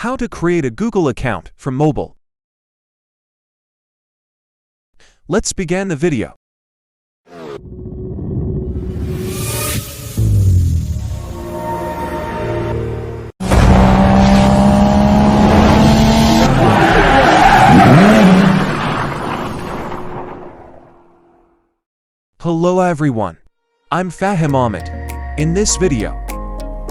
How to create a Google account from mobile. Let's begin the video. Hello everyone. I'm Fahim Ahmed. In this video,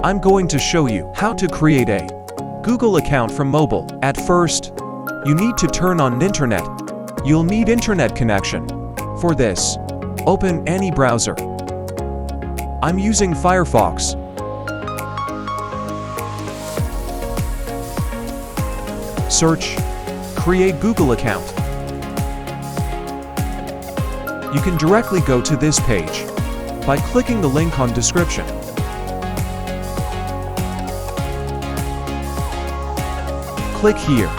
I'm going to show you how to create a Google account from mobile. At first, you need to turn on internet. You'll need internet connection. For this, open any browser. I'm using Firefox. Search, create Google account. You can directly go to this page by clicking the link on description. Click here.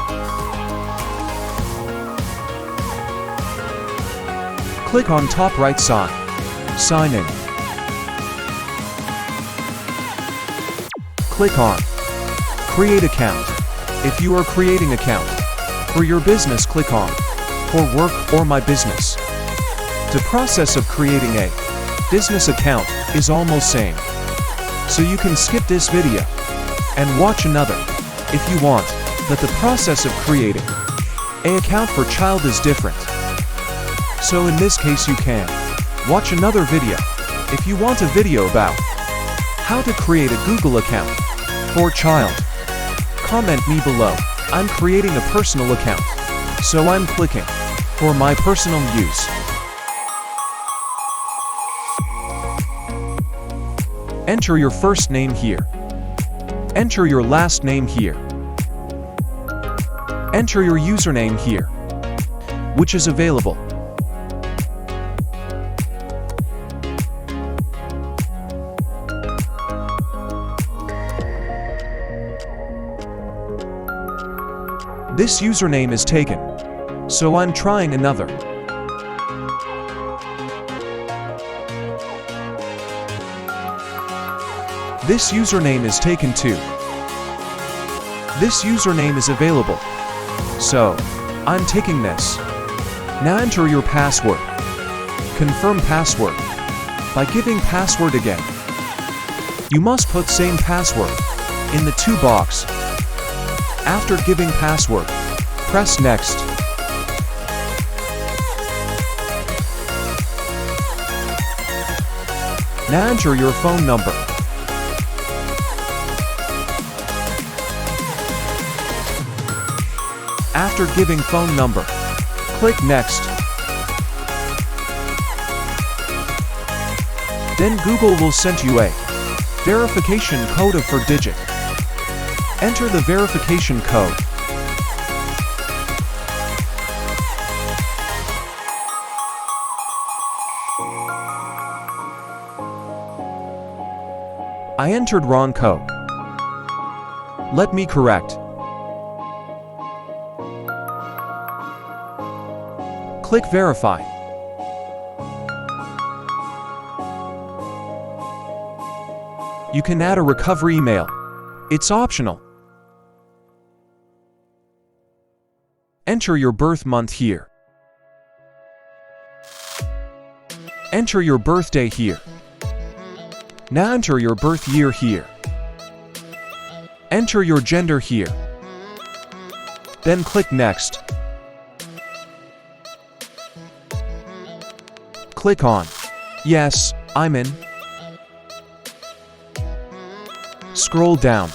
Click on top right side. Sign in. Click on Create Account. If you are creating account for your business, click on For Work or My Business. The process of creating a business account is almost same. So you can skip this video and watch another if you want. But the process of creating an account for child is different. So in this case you can watch another video. If you want a video about how to create a Google account for child, comment me below. I'm creating a personal account, so I'm clicking for my personal use. Enter your first name here. Enter your last name here. Enter your username here, which is available. This username is taken, so I'm trying another. This username is taken too. This username is available, so I'm taking this. Now enter your password. Confirm password by giving password again. You must put same password in the 2 box. After giving password, press next. Now enter your phone number. After giving phone number, click next. Then Google will send you a verification code of 4 digit. Enter the verification code. I entered wrong code. Let me correct. Click Verify. You can add a recovery email. It's optional. Enter your birth month here. Enter your birthday here. Now enter your birth year here. Enter your gender here. Then click Next. Click on Yes, I'm in. Scroll down.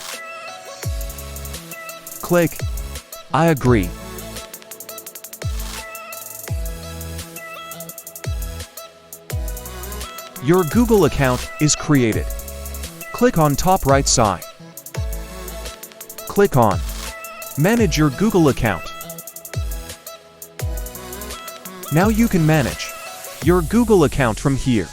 Click I agree. Your Google account is created. Click on top right side. Click on Manage your Google account. Now you can manage your Google account from here.